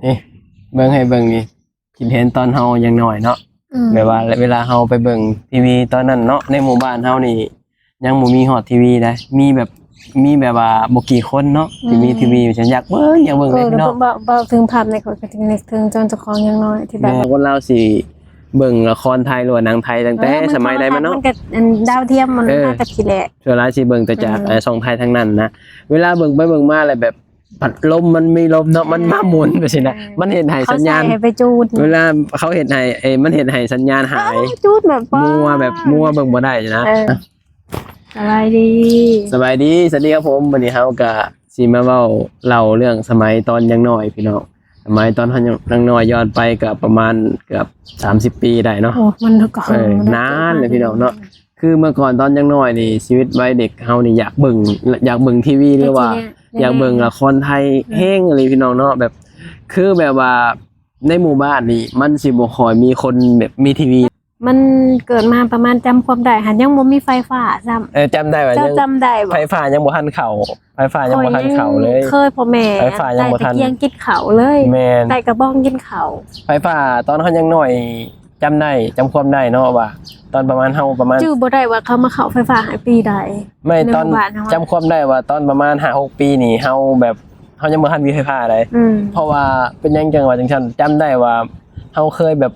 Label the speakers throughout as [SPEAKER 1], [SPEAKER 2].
[SPEAKER 1] นี่เบิ่งให้เบิ่งนี่คิดเห็นตอนเฮายังน้อยเนาะแบบว่าเวลาเฮาไปเบิ่งทีวีตอนนั้นเนาะในหมู่บ้านเฮานี่ยังบ่มีฮอดทีวีได้มีแบบว่าบ่กี่คนเนาะที่มีทีวีฉันอยากเบิ่งเลยเนาะ
[SPEAKER 2] เบาถึงภาพในคนก็ถึงจนเจ้าของยังน้อยที่แบบ
[SPEAKER 1] คนเราสิเบิ่งละครไทยหรือว่าหนังไทยตั้งแต่สมัยใดมาเนาะ
[SPEAKER 2] มันก็ดาวเทียมมันน่าจะขี้แหละ
[SPEAKER 1] ส่วนหลายสิเบิ่งแต่จากช่องไทยทั้งนั้นนะเวลาเบิ่งไปเบิ่งมาอะไรแบบพัดลมมันมีลมเนาะมันมาหมุนไปสินะมันเห็นให้สัญญาณ
[SPEAKER 2] ไปจูด
[SPEAKER 1] เวลาเขาเห็นให้มันเห็นให้สัญญาณหาย
[SPEAKER 2] จูดแบบ
[SPEAKER 1] มัวเบิ่งบ่ได้นะ
[SPEAKER 2] สบายดี
[SPEAKER 1] สวัสดีครับผมวันนี้เฮาก็สิมาเว้าเล่าเรื่องสมัยตอนยังน้อยพี่น้องสมัยตอนยังน้อยย้อนไปก็ประมาณเกือบ30 ปีได้เนาะ
[SPEAKER 2] โอ้มันก็
[SPEAKER 1] นานเลยพี่น้องเนาะคือเมื่อก่อนตอนยังน้อยนี่ชีวิตวัยเด็กเฮานี่อยากเบิ่งทีวีหรือว่าอยากเบิ่งละครไทยแห้งอะไรพี่น้องเนาะแบบคือแบบว่าในหมู่บ้านนี่มันสิบ่ค่อยมีคนแบบมีทีวี
[SPEAKER 2] มันเกิดมาประมาณจำความได้หันยังบ่มีไฟฟ้าซ้
[SPEAKER 1] ำจำได้ว่า
[SPEAKER 2] ยังจำได้
[SPEAKER 1] ไฟฟ้ายังบ่ทันเข้าไฟฟ้ายังบ่ทันเข้าเลย
[SPEAKER 2] เคยพ่อแม่
[SPEAKER 1] ไฟฟ้ายังบ่ทัน
[SPEAKER 2] ตะเกียงกินข้าวเลยใส่กระบ้องกินข้าว
[SPEAKER 1] ไฟฟ้าตอนเฮายังน้อยจำความได้เนาะว่าตอนประมาณเฮาประมาณ
[SPEAKER 2] ชื่อบ่ได้ว่าเขามาเข้าไฟฟ้าหายปีใด
[SPEAKER 1] ไม่ตอนจำความได้ว่าตอนประมาณ 5-6 ปีนี่เฮาแบบเฮายังบ่ทันมีไฟฟ้าเลยเพราะว่าเป็นยังจังว่าจังซั่นจำได้ว่าเฮาเคยแบบ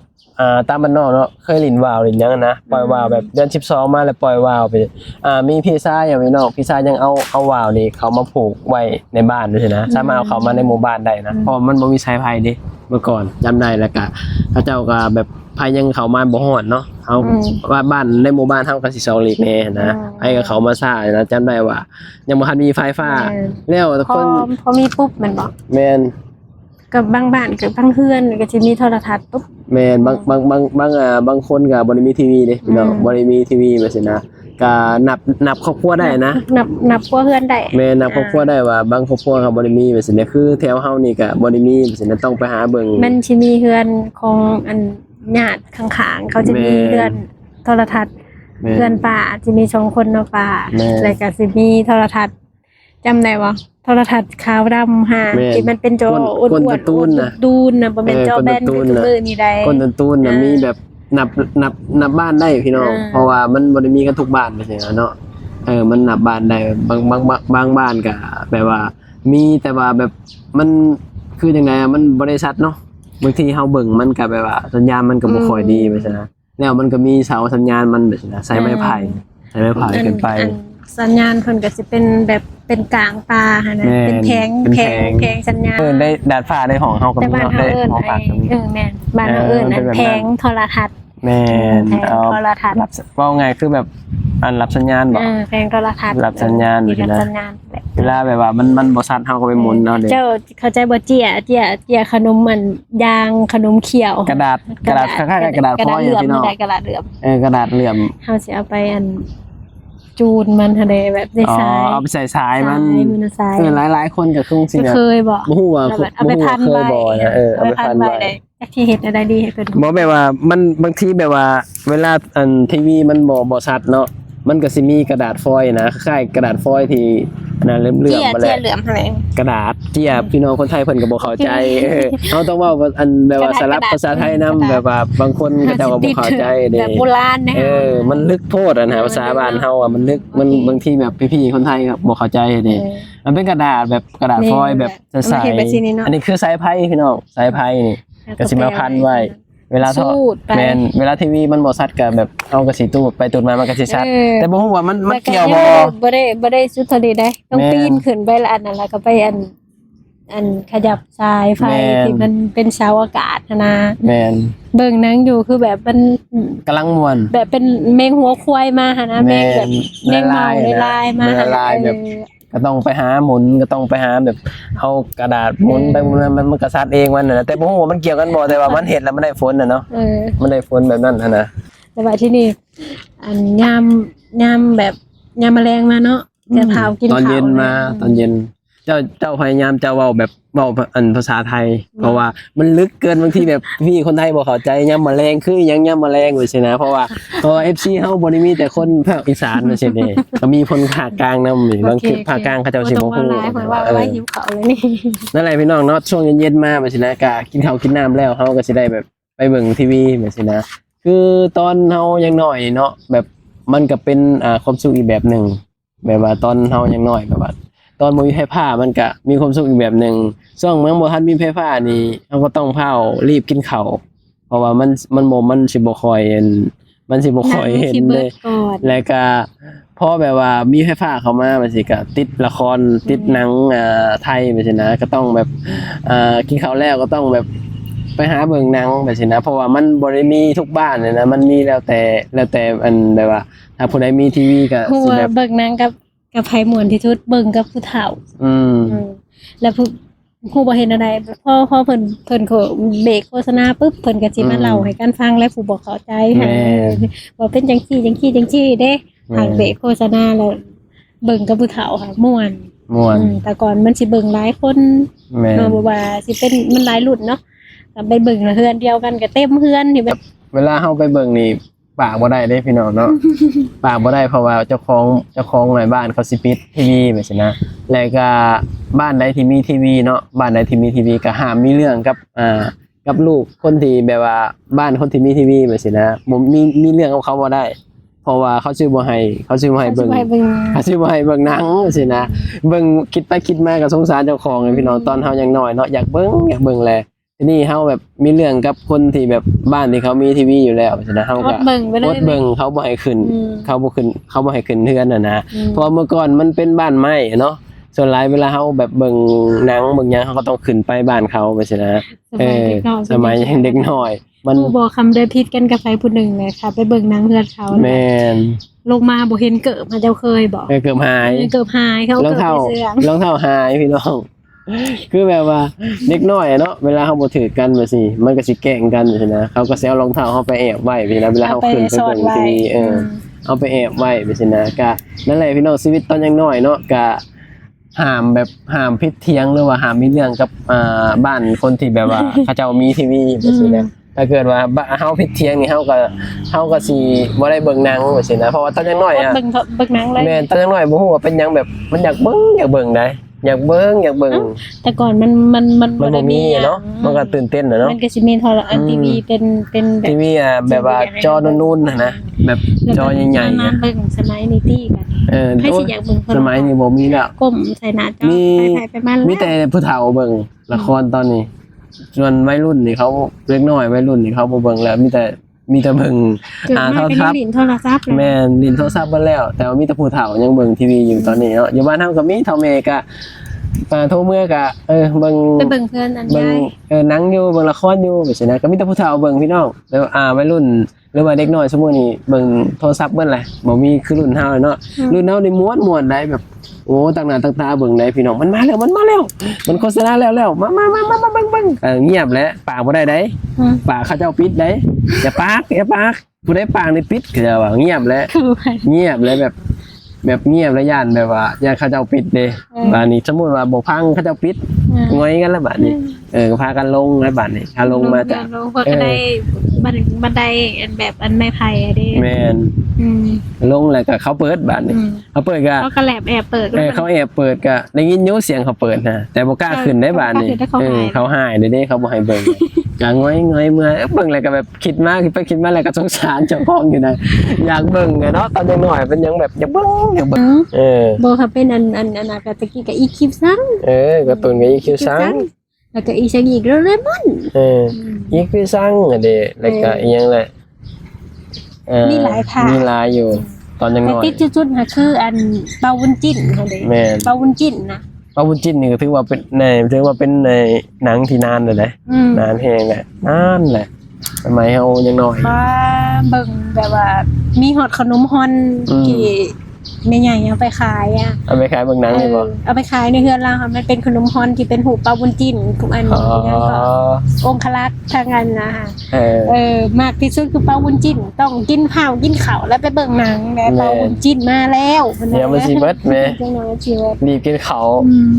[SPEAKER 1] ตามบ้านนอกเนาะเคยลิ้นวาวลิ้นยังนะปล่อยวาวแบบเดือน12มาแล้วปล่อยวาวไปมีพี่ชายอย่างพี่น้องพี่ชายยังเอาวาวนี่เขามาผูกไว้ในบ้านด้วยนะสามารถเอาเขามาในหมู่บ้านได้นะเพราะมันบ่มีสายไฟดิเมื่อก่อนจำได้แล้วก็เขาเจ้าก็แบบไผยังเขามาบ่ฮอดเนาะเฮาว่าบ้านในหมู่บ้านเฮาก็สิเซาลีกแน่นะไผก็เขามาซ่านะจำได้ว่ายังบ่ทันมีไฟฟ้าแล้วทุกคน
[SPEAKER 2] พอมีปุ๊บมันบ่
[SPEAKER 1] แม่น
[SPEAKER 2] กับบางบ้านกับบางเฮือนก็สิมีโทรทัศน์ปุ๊บ
[SPEAKER 1] แม่นบางคนก็บ่ได้มีทีวีเด้พี่น้องบ่ได้มีทีวีแบบนี้นะก็นับครอบครัวได้นะ
[SPEAKER 2] นับครัวเฮือนได้
[SPEAKER 1] แม่นับครอบครัวได้ว่าบางครอบครัวก็บ่ได้มีแบบนี้คือแถวเฮานี่ก็บ่ได้มีแบบนี้ต้องไปหาเบิ่ง
[SPEAKER 2] มันสิมีเฮือนของอันญาติข้างๆเขาจะมีเฮือนโทรทัศน์เฮือนป้าสิมี2คนเนาะป้าแล้วก็สิมีโทรทัศน์จำได้บ่โทรทัศน์ขาวดำหาที่มันเป็นจออ้วนๆตูนน่ะบ่แม่นจอแบนคือมือนี่ได้
[SPEAKER 1] คนตูนน่ะมีแบบนับบ้านได้พี่น้องเพราะว่ามันบ่ได้มีกันทุกบ้านไปซี่เนาะมันนับบ้านได้บางบ้านก็แบบว่ามีแต่ว่าแบบมันคือจังได๋มันบ่ได้ชัดเนาะบางทีเฮาเบิ่งมันก็แบบว่าสัญญาณมันก็บ่ค่อยดีไปซี่นะแล้วมันก็มีเสาสัญญาณมันแบบใช้ไม้ไผ่ขึ้นไป
[SPEAKER 2] สัญญาณเพิ่นก็สิเป็นแบบเป็นกลางป่าหั่นน่ะเป็นแผงสัญญาณ
[SPEAKER 1] ได้ดาดฟ้าได้ของเฮาก็
[SPEAKER 2] มีเนาะได้ของฝากแม่นบ้านเฮาแผงโทรทัศน์
[SPEAKER 1] แม่นเอาโทรทัศน์ว่าไงคือแบบอันรับสัญญาณบ่
[SPEAKER 2] แผงโทรทัศน์
[SPEAKER 1] รับสัญญาณเวลาแบบว่ามันบ่ชัดเฮาก็ไปหมุนเอาเด้
[SPEAKER 2] เจ้าเข้าใจบ่เจียขนมมันยางขนมเขียว
[SPEAKER 1] กระดาษคล้ายๆกระดาษฟอยล์พี่น้อง
[SPEAKER 2] กระดาษเหลือม
[SPEAKER 1] กระดาษเหลือม
[SPEAKER 2] เฮาสิเอาไปอันจูนมันทะเลแบบใส่สาย
[SPEAKER 1] เอาไปใส่สายมันหลายคนก็คงสิ
[SPEAKER 2] เคยบ่
[SPEAKER 1] ฮู้ว่า
[SPEAKER 2] เอาไปพันไว้
[SPEAKER 1] เอาไปพันไว้
[SPEAKER 2] ที่เฮ็ดได้ดีให้เพิ่น
[SPEAKER 1] บ่แบบว่ามันบางทีแบบว่าเวลาอันทีวีมันบ่ชัดเนาะมันก็สิมีกระดาษฟอยล์นะคล้ายกระดาษฟอยล์ที่อันนั้นเหลื่อมๆมาแล้ว
[SPEAKER 2] เหลื่อมหั่นแหละ
[SPEAKER 1] กระดาษเจียบพี่น้องคนไทยเพิ่นก็บ่เข้าใจเฮาต้องเว้าอันแบบว่าสลับภาษาไทยนำแบบว่าบางคนก็เจ้าก็บ่เข้าใจเด้
[SPEAKER 2] แบบโบราณนะ
[SPEAKER 1] มันลึกโพดนะภาษาบ้านเฮาอ่ะมันลึกมันบางทีแบบพี่ๆคนไทยก็บ่เข้าใจเด้มันเป็นกระดาษแบบกระดาษฟอยล์แบบใสๆอันนี้คือสายไพ่พี่น้องสายไพ่นี่ก็สิมาพันไว้เวลาแม่นเวลาทีวีมันบ่ชัดก็แบบเอากระสีตูดไปตูดมามันก็สิชัดแต่บ่ฮู้ว่ามันเกี่ยว
[SPEAKER 2] บ่ได้สุดทะเลได้ต้องปีนขึ้นไปละอันนั้นแล้วก็ไปอันขยับสายไฟที่มันเป็นเสาอากาศนะ
[SPEAKER 1] แม่น
[SPEAKER 2] เบิ่งหนังอยู่คือแบบมัน
[SPEAKER 1] กำลังม่วน
[SPEAKER 2] แบบเป็นแมงหัวควายมาหั่นนะแมงแบบแมงเมาลายมา
[SPEAKER 1] ลายแบบก็ต้องไปหาหมุนก็ต้องไปหาแบบเอากระดาษหมุนไปหมุนมันกระซัดเองมันน่ะแต่บ่ฮู้ว่ามันเกี่ยวกันบ่แต่ว่ามันเฮ็ดแล้วมันได้ฝนน่ะเนาะมันได้ฝนแบบนั้นนะ
[SPEAKER 2] แต่ว่าที่นี่อันยามแบบยามแมลงมาเนาะจะพากินข้าว
[SPEAKER 1] ตอนเย็นมาตอนเย็น เจ้าพยายามจะเว้าแบบเว้าอันภาษาไทยเพราะว่ามันลึกเกินบางทีแบบพี่คนไทยบ่เข้าใจยำแมลงคือหยังยำแมลงว่าซี่นะเพราะว่า FC เฮาบ่ได้มีแต่คนภาคอีสานว่าซี่เด้ก็มีคนภาคกลางนำนี่บางทีภาคกลางเขาเจ้าสิบ่ฮู้
[SPEAKER 2] ว่าไว้หิวเขาเลยนี่
[SPEAKER 1] นั่นแหละพี่น้องเนาะช่วงเย็นๆมาแบบสินะกะกินข้าวกินน้ำแล้วเฮาก็สิได้แบบไปเบิ่งทีวีแบบสินะคือตอนเฮายังน้อยเนาะแบบมันก็เป็นความสุขอีกแบบหนึ่งแบบว่าตอนเฮายังน้อยแบบว่าตอนบ่มีไฟฟ้ามันก็มีความสุขอีกแบบหนึ่งช่วงเมื่อบ่ทันมีไฟฟ้านี่เฮาก็ต้องพารีบกินข้าวเพราะว่ามันสิบ่ค่อยเห็นมันสิบ่ค่อยเห็นเลยแล้วก็พอแบบว่ามีไฟฟ้าเข้ามามันสิก็ติดละครติดหนังไทยแบบนี้นะก็ต้องแบบกินข้าวแล้วก็ต้องแบบไปหาเบิ่งหนังแบบนี้นะเพราะว่ามันบ่ได้มีทุกบ้านเลยนะมันมีแล้วแต่อันแบบว่าถ้าผู้ใดมีทีวีก็สิแบบ
[SPEAKER 2] เบิ่งหนังกับไผม่วนที่สุดเบิ่งกับผู้เฒ่าแล้วผู้บ่เห็นอะไรพอเพิ่นก็เบรกโฆษณาปุ๊บเพิ่นก็สิมาเล่าให้กันฟังและผู้บ่เข้าใจว่าเป็นจังซี่เด้ทางเบรกโฆษณาแล้วเบิ่งกับผู้เฒ่าค่ะม่วนแต่ก่อนมันสิเบิ่งหลายคนบ่ว่าสิเป็นมันหลายรุ่นเนาะก็ไปเบิ่งเฮือนเดียวกันก็เต็มเฮือนนี่แบบ
[SPEAKER 1] เวลาเฮาไปเบิ่งนี่ปากบ่ได้เด้พี่น้องเนาะ ปากบ่ได้เพราะว่าเจ้าของหน่วยบ้านเขาสิปิดทีวีแบบนี้นะแล้วก็บ้านใดที่มีทีวีเนาะบ้านใดที่มีทีวีก็ห้ามมีเรื่องกับลูกคนที่แบบว่าบ้านคนที่มีทีวีแบบนี้นะบ่มีเรื่องกับเขาบ่ได้เพราะว่าเขาชื่อบ่ให้เบิ่งเขาชื่อบ่ให้เบิ่งหนังสินะเบิ่งคิดไปคิดมาก็สงสารเจ้าของเลยพี่น้องตอนเฮายังน้อยเนาะอยากเบิ่งแลทีนี้เฮาแบบมีเรื่องกับคนที่แบบบ้านที่เขามีทีวีอยู่แล้วสินะเฮาก็
[SPEAKER 2] เบิ่ง
[SPEAKER 1] เขาบ่ให้ขึ้นเขาบ่ให้ขึ้นเฮือนน่ะนะเพราะเมื่อก่อนมันเป็นบ้านไม้เนาะส่วนหลายเวลาเฮาแบบเบิ่งหนังเบิ่งหยังเฮาก็ต้องขึ้นไปบ้านเขาสินะสมัยยังเด็กน้อยมัน
[SPEAKER 2] บ่คำได้ผิดกันกับไผผู้นึงเลยค่ะไปเบิ่งหนังเฮือนเขา
[SPEAKER 1] แม่น
[SPEAKER 2] ลงมาบ่เห็นเกิบมาเจ้าเคยบ่
[SPEAKER 1] เกิบหาย
[SPEAKER 2] เขาเกิบไปเสื่อง
[SPEAKER 1] รองเท้าหายพี่น้องคือแบบว่าเด็กน้อยเนาะเวลาเฮาบ่ถือกันแบบสิมันก็สิแกล้งกันสินะเขาก็สิเอารองเท้าเฮาไปแอบไว้พี่นะเวลาเฮาขึ้นไปเบิ่งทีวีเอาไปแอบไว้แบบสินะก็นั่นแหละพี่น้องชีวิตตอนยังน้อยเนาะก็ห้ามพิษเถียงหรือว่าห้ามมีเรื่องกับบ้านคนที่แบบว่าเขาเจ้ามีทีวีแบบนี้นะถ้าเกิดว่าเฮาพิษเถียงนี่เฮาก็สิบ่ได้เบิ่งหนังแบบนี้นะเพราะว่าตอนยังน้อย
[SPEAKER 2] เบิ่งหนังเลย
[SPEAKER 1] แม่นตอนยังน้อยบ่ฮู้ว่าเป็นหยังแบบมันอยากเบิ่งได้อยากเบิ่ง
[SPEAKER 2] แต่ก่อนมัน
[SPEAKER 1] บ่ได้มีเนาะมันก็ตื่นเต้นเนาะ
[SPEAKER 2] มันก็สิมีโทรทัศน์ทีวีเป็นแบบ
[SPEAKER 1] ทีวีแบบว่าจอนูนๆนะแบบจอใหญ่ๆนะ
[SPEAKER 2] เบิ่งสมัยนี้ตี้กันให้สิอยากเบิ่ง
[SPEAKER 1] สมัยนี้บ่มีแล้ว
[SPEAKER 2] ก้มใส่หน้าจอไปมา
[SPEAKER 1] มีแต่ผู้เฒ่าเบิ่งละครตอนนี้ส่วนวัยรุ่นนี่เขาเล็กน้อยวัยรุ่นนี่เขาบ่เบิ่งแล้วมีแต่เบิ่ง
[SPEAKER 2] โทรศัพท์
[SPEAKER 1] แม่นลิ้นโทรศัพท์เบิ่แล้วแต่ว่ามีแต่ผู้เฒ่ายังเบิ่งทีวีอยู่ตอนนี้เนาะอยู่บ้านเฮาก็มีเฒ่าแม่ก็โทรเมื่อก็เบิ่ง
[SPEAKER 2] ไปเบิ่งเพื่อนอันใหญ่
[SPEAKER 1] หนังอยู่เบิ่งละครอยู่แบบนี้นะก็มีแต่ผู้เฒ่าเบิ่งพี่น้องแล้ววัยรุ่นหรือว่าเด็กน้อยซุมื้อนี้เบิ่งโทรศัพท์เบิ่แหละบ่มีคือรุ่นเฮาเนาะรุ่นเฮานี่ม่วนได้แบบโอ้ต่างหน้าต่างตาเบิ่งได้พี่น้องมันมาแล้วมันโฆษณาแล้วมาเบิ่งเงียบแล้วปากบ่ได้ได้ปากเขาเจ้าปิดได้อย่าปากผู้ใดปากนี่ปิดก็จะว่าเงียบแล้วเงียบแล้วแบบเงียบแล้วย่านแบบว่าย่านเขาเจ้าปิดเด้บัดนี้สมมุติว่าบ่พังเขาเจ้าปิดง้อยกันแล้วบัดนี้ก็พากันลงแล้วบัดนี้ถ้าลงมาจาก
[SPEAKER 2] ก็ได้บันไดแบบอันไม้ไผ่เด้
[SPEAKER 1] แม่นลงแล้วก็เขาเปิดบัดนี้เขาเปิดก็
[SPEAKER 2] เขาก็แอบเปิด
[SPEAKER 1] เขาแอบเปิดก็ได้ยินอยู่เสียงเขาเปิดนะแต่บ่กล้าขึ้นได้บัดนี้เขาหายเด้เขาบ่ให้เบิ่งก็ง้อยเมื่อเบิ่งแล้วก็แบบคิดมาแล้วก็สงสารเจ้าของอยู่นะอยากเบิ่งเนาะตอนยังน้อยเป็นยังแบบอยากเบิ่ง
[SPEAKER 2] บ่ค่ะเป็นอันกะตะกี้ก็อีคิวซัง
[SPEAKER 1] การ์ตูนก็อีคิวซัง
[SPEAKER 2] แล้วก็อีซังอีกโดเรมอน
[SPEAKER 1] อีคิวซังเด้แล้วก็อีหยังแหละ
[SPEAKER 2] มีหลายภาค
[SPEAKER 1] มีหลายอยู่ตอนยังน้อย
[SPEAKER 2] ติดจุดๆค่ะคืออันเปาวุ้นจิ้นค่ะเด้เปาวุ้นจิ้นนะ
[SPEAKER 1] เปาวุ้นจิ้นนี่ก็ถือว่าเป็นในหนังที่นานเลยนานแฮงแหละนานแหละสมัยเฮายังน้อย
[SPEAKER 2] เบิ่งแบบว่ามีฮอดขนมฮอนที่ แม่ใหญ่เอาไปขายอ่ะ
[SPEAKER 1] เอาไปขายเบิ่งหนังนี่บ่
[SPEAKER 2] เอาไปขายในเฮือนเราค่ะมันเป็นขนมฮอนที่เป็นหูปลาบุญจิ้นทุกอัน
[SPEAKER 1] อ๋อ
[SPEAKER 2] แล้วก็องคลักษ์ทางนั้นนะคะ
[SPEAKER 1] เออ
[SPEAKER 2] มากที่สุดคือปลาบุญจิ้นต้องกินข้าวกินข้าวแล้วไปเบิ่งหนังแล้วปลาบุญจิ้นมาแล้ว
[SPEAKER 1] เดี๋ยวมันสิเบิดแม่
[SPEAKER 2] จังหวะชีวิต
[SPEAKER 1] รีบกินข้าว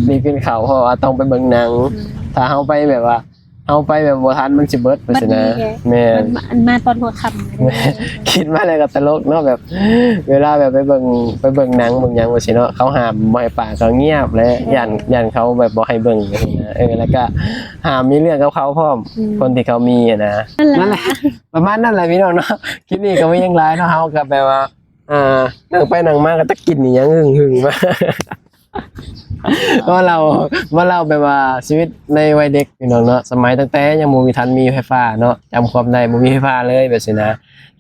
[SPEAKER 1] รีบกินข้าวเพราะว่าต้องไปเบิ่งหนัง ถ้าเฮาไปแบบว่าเฮาไปแบบบ่ทันมันสิเบิดไปสินะแม่น
[SPEAKER 2] มันมาตอนหัวค่ำ
[SPEAKER 1] คิดมาแล้วก็ตลกเนาะแบบ เวลาแบบไปเบิ่งหนังเบิ่งหยังว่าสิเนาะเขาห้ามบ่ให้ปากเขาเงียบและย่านเขาแบบบ่ให้เบิ่งจังซี่นะแล้วก็ห้ามมีเรื่องกับเขาพร้อมคนที่เขามีอะนะนั่นแหละประมาณนั้นแหละพี่น้องเนาะคลิปนี้ก็ไม่ยังหลายเนาะเฮาก็แบบว่านั่งไปนั่งมาก็ตะกินอีหยังหึงๆมา ว่าเราแบบว่าชีวิตในวัยเด็กพี่น้องเนาะสมัยตั้งแต่ยังบ่มีทันมีไฟฟ้าเนาะจำความได้บ่มีไฟฟ้าเลยแบบนี้นะ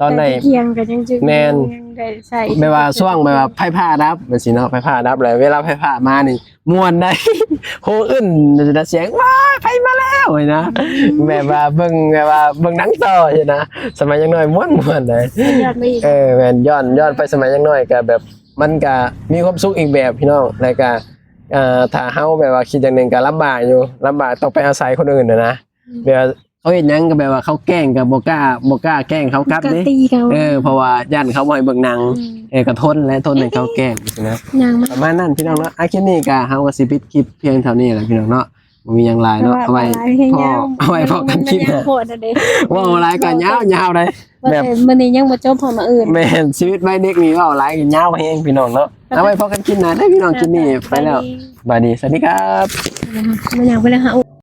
[SPEAKER 1] ตอนได้
[SPEAKER 2] เคียงกันจึงๆ
[SPEAKER 1] แม่น
[SPEAKER 2] ยังได้ใส่
[SPEAKER 1] ไม่ว่าช่วงแบบว่าไฟผ้าดับแบบนี้เนาะไฟผ้าดับเลยเวลาไฟผ้ามานี่ม่วนได้ โหอึ้นจะเสียงว้าไฟมาแล้วเลยนะแบบว่าเบิ่งหนังต่อใช่นะสมัยยังน้อยม่วนเลย
[SPEAKER 2] ยอดไม่อีก
[SPEAKER 1] แม่นย้อนไปสมัยยังน้อยก็แบบมันก็มีความสุขอีกแบบพี่น้องแล้วก็ถ้าเฮาแบบว่าคิดอย่างหนึงก็ลำบากต้องไปอาศัยคนอื่นนะแบบว่าเขาเห็นหยังก็แบบว่าเขาแกล้งกับบ่กล้าแกล้งเขากลับ
[SPEAKER 2] ก็
[SPEAKER 1] เด้
[SPEAKER 2] ตีเขา
[SPEAKER 1] เพราะว่าย่านเขาบ่ให้เบิ่งหนังก็ทนและทนให้เขาแกล้งนะ
[SPEAKER 2] นางมา
[SPEAKER 1] ประมาณนั้นพี่น้องเนาะคลิปนี้ก็เฮาก็สิปิดคลิปเพียงเท่านี้แหละพี่น้องเนาะบ่มีหยังหลายเนาะเอาไว้พอกันคลิปนะ
[SPEAKER 2] โหดอะเด้
[SPEAKER 1] ว่าเอาหลายก็ยาวๆเลยแบบ
[SPEAKER 2] มันนี่ยังบ่จบพอมาอื่น
[SPEAKER 1] แม่นชีวิตวัยเด็กนี่ว่าเอาหลายก็ยาวแฮงพี่น้องเนาะเอาไว้พอกันคลิปหน้าได้อพี่น้องคลิปนี้ไปแล้วสวัสดีครับ
[SPEAKER 2] มันยังไปเลยค่ะ